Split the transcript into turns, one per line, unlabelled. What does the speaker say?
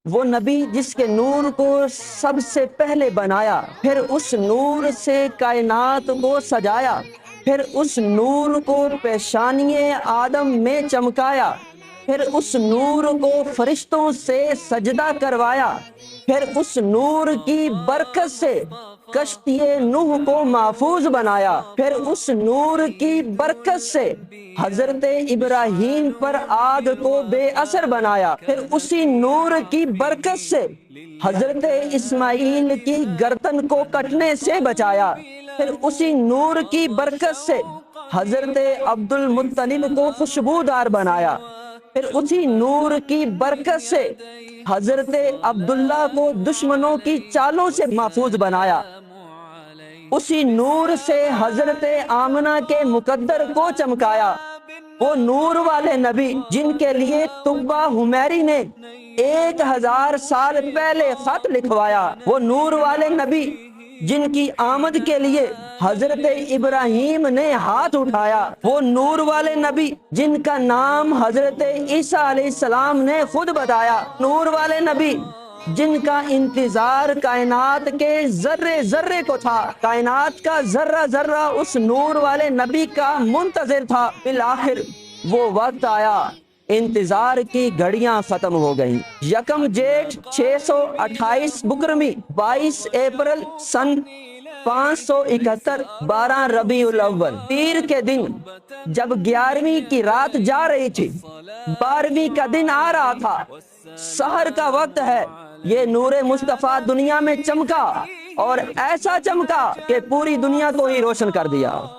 وہ نبی جس کے نور کو سب سے پہلے بنایا، پھر اس نور سے کائنات کو سجایا، پھر اس نور کو پیشانی آدم میں چمکایا، پھر اس نور کو فرشتوں سے سجدہ کروایا، پھر اس نور کی برکت سے کشتی نوح کو محفوظ بنایا، پھر اس نور کی برکت سے حضرت ابراہیم پر آگ کو بے اثر بنایا، پھر اسی نور کی برکت سے حضرت اسماعیل کی گردن کو کٹنے سے بچایا، پھر اسی نور کی برکت سے حضرت عبد المطلب کو خوشبودار بنایا، پھر اسی نور کی برکت سے حضرت عبداللہ کو دشمنوں کی چالوں سے محفوظ بنایا، اسی نور سے حضرت آمنہ کے مقدر کو چمکایا۔ وہ نور والے نبی جن کے لیے تقویٰ حمیری نے 1000 سال پہلے خط لکھوایا، وہ نور والے نبی جن کی آمد کے لیے حضرت ابراہیم نے ہاتھ اٹھایا، وہ نور والے نبی جن کا نام حضرت عیسیٰ علیہ السلام نے خود بتایا، نور والے نبی جن کا انتظار کائنات کے ذرے ذرے کو تھا، کائنات کا ذرہ ذرہ اس نور والے نبی کا منتظر تھا۔ بالآخر وہ وقت آیا، انتظار کی گھڑیاں ختم ہو گئیں۔ یکم جیٹھ 628 بکرمی 22 اپریل سن 571 12 ربیع الاول پیر کے دن جب 11ویں کی رات جا رہی تھی، 12ویں کا دن آ رہا تھا، سحر کا وقت ہے، یہ نور مصطفیٰ دنیا میں چمکا اور ایسا چمکا کہ پوری دنیا کو ہی روشن کر دیا۔